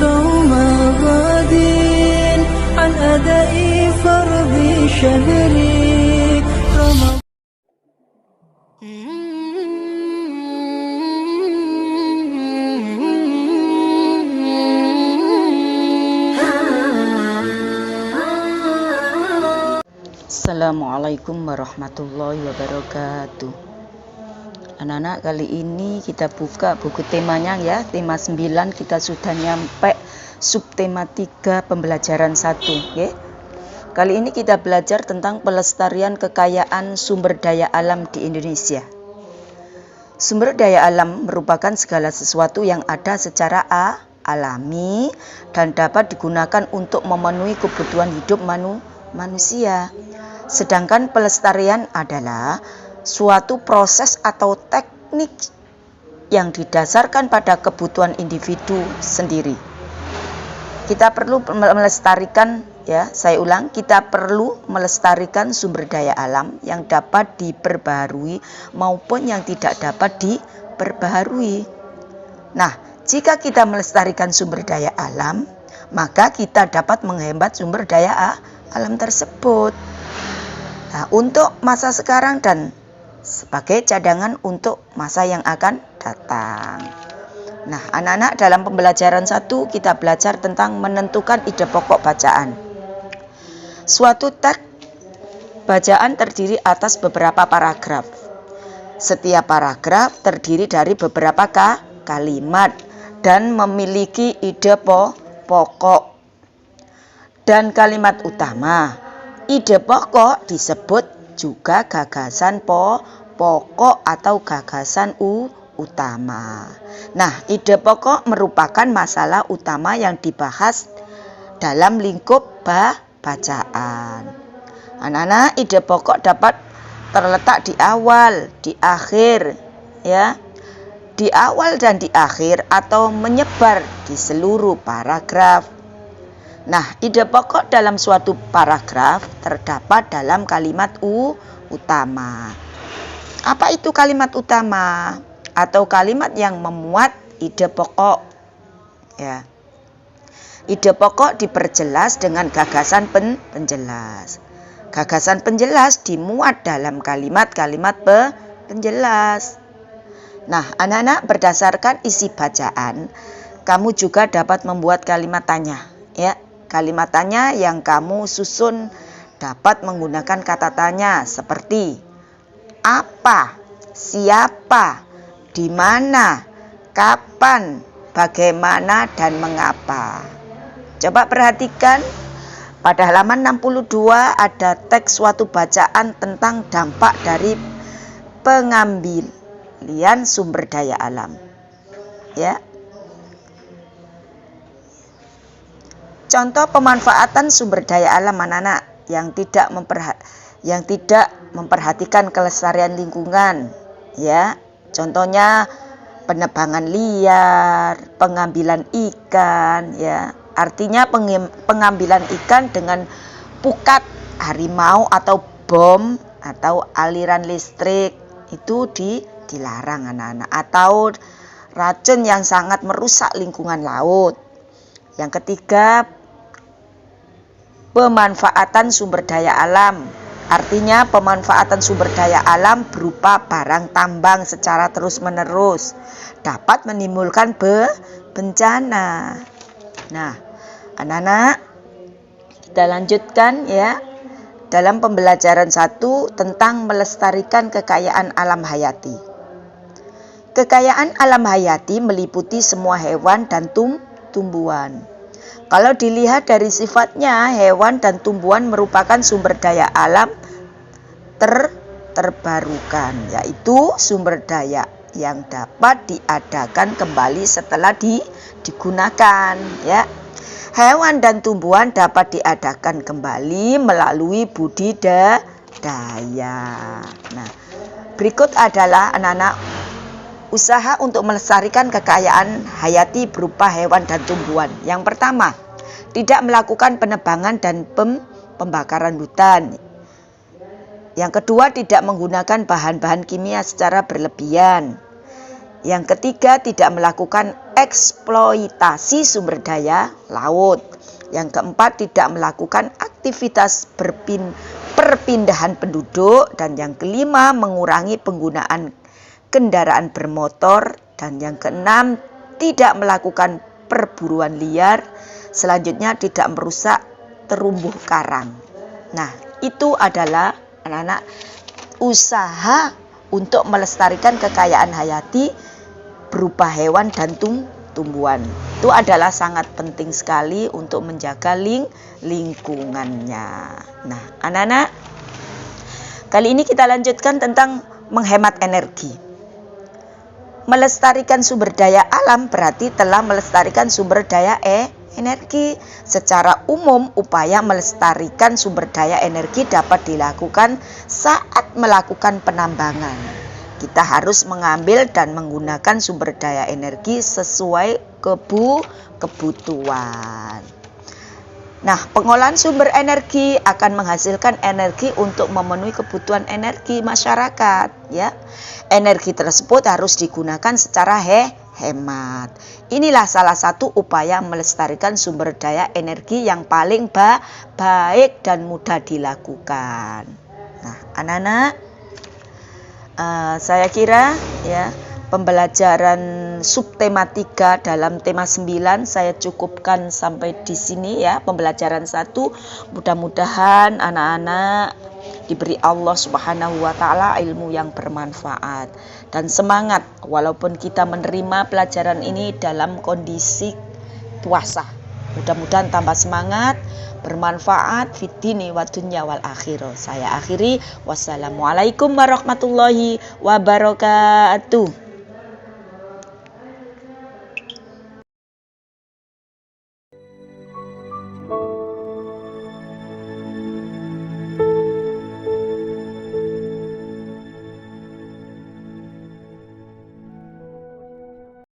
صوم غد عن أداء فرض شهري رمضان. Assalamualaikum warahmatullahi wabarakatuh. Anak-anak, kali ini kita buka buku temanya ya. Tema 9 kita sudah nyampe subtema 3 pembelajaran 1 ya. Kali ini kita belajar tentang pelestarian kekayaan sumber daya alam di Indonesia. Sumber daya alam merupakan segala sesuatu yang ada secara alami dan dapat digunakan untuk memenuhi kebutuhan hidup manusia. Sedangkan pelestarian adalah suatu proses atau teknik yang didasarkan pada kebutuhan individu sendiri. Kita perlu melestarikan ya, saya ulang, kita perlu melestarikan sumber daya alam yang dapat diperbaharui maupun yang tidak dapat diperbaharui. Nah, jika kita melestarikan sumber daya alam, maka kita dapat menghemat sumber daya alam tersebut. Nah, untuk masa sekarang dan sebagai cadangan untuk masa yang akan datang. Nah, anak-anak, dalam pembelajaran 1 kita belajar tentang menentukan ide pokok bacaan. Suatu teks bacaan terdiri atas beberapa paragraf. Setiap paragraf terdiri dari beberapa kalimat dan memiliki ide pokok dan kalimat utama. Ide pokok disebut juga gagasan pokok atau gagasan utama. Nah, ide pokok merupakan masalah utama yang dibahas dalam lingkup bacaan. Anak-anak, ide pokok dapat terletak di awal, di akhir, ya, di awal dan di akhir atau menyebar di seluruh paragraf. Nah, ide pokok dalam suatu paragraf terdapat dalam kalimat utama. Apa itu kalimat utama? Atau kalimat yang memuat ide pokok. Ya. Ide pokok diperjelas dengan gagasan penjelas. Gagasan penjelas dimuat dalam kalimat-kalimat penjelas. Nah, anak-anak, berdasarkan isi bacaan, kamu juga dapat membuat kalimat tanya, ya. Kalimat tanya yang kamu susun dapat menggunakan kata tanya seperti apa, siapa, di mana, kapan, bagaimana, dan mengapa. Coba perhatikan, pada halaman 62 ada teks suatu bacaan tentang dampak dari pengambilian sumber daya alam. Ya. Contoh pemanfaatan sumber daya alam anak-anak yang tidak memperhatikan kelestarian lingkungan, ya. Contohnya penebangan liar, pengambilan ikan, ya. Artinya pengambilan ikan dengan pukat harimau atau bom atau aliran listrik itu dilarang anak-anak, atau racun yang sangat merusak lingkungan laut. Yang ketiga, pemanfaatan sumber daya alam. Artinya pemanfaatan sumber daya alam berupa barang tambang secara terus-menerus dapat menimbulkan bencana. Nah, anak-anak, kita lanjutkan ya. Dalam pembelajaran 1 tentang melestarikan kekayaan alam hayati. Kekayaan alam hayati meliputi semua hewan dan tumbuhan. Kalau dilihat dari sifatnya, hewan dan tumbuhan merupakan sumber daya alam terbarukan, yaitu sumber daya yang dapat diadakan kembali setelah digunakan, ya. Hewan dan tumbuhan dapat diadakan kembali melalui budidaya. Nah, berikut adalah anak-anak usaha untuk melestarikan kekayaan hayati berupa hewan dan tumbuhan. Yang pertama, tidak melakukan penebangan dan pembakaran hutan. Yang kedua, tidak menggunakan bahan-bahan kimia secara berlebihan. Yang ketiga, tidak melakukan eksploitasi sumber daya laut. Yang keempat, tidak melakukan aktivitas perpindahan penduduk. Dan yang kelima, mengurangi penggunaan kendaraan bermotor. Dan yang keenam, tidak melakukan perburuan liar. Selanjutnya, tidak merusak terumbu karang. Nah, itu adalah anak-anak usaha untuk melestarikan kekayaan hayati berupa hewan dan tumbuhan. Itu adalah sangat penting sekali untuk menjaga lingkungannya. Nah, anak-anak, kali ini kita lanjutkan tentang menghemat energi. Melestarikan sumber daya alam berarti telah melestarikan sumber daya energi. Secara umum, upaya melestarikan sumber daya energi dapat dilakukan saat melakukan penambangan. Kita harus mengambil dan menggunakan sumber daya energi sesuai kebutuhan. Nah, pengolahan sumber energi akan menghasilkan energi untuk memenuhi kebutuhan energi masyarakat, ya. Energi tersebut harus digunakan secara hemat. Inilah salah satu upaya melestarikan sumber daya energi yang paling baik dan mudah dilakukan. Nah, anak-anak, saya kira ya pembelajaran subtema 3 dalam tema 9 saya cukupkan sampai di sini ya, pembelajaran 1. Mudah-mudahan anak-anak diberi Allah Subhanahu wa taala ilmu yang bermanfaat dan semangat walaupun kita menerima pelajaran ini dalam kondisi puasa. Mudah-mudahan tambah semangat, bermanfaat fid dini wa dunya wal akhirah. Saya akhiri, wassalamualaikum warahmatullahi wabarakatuh.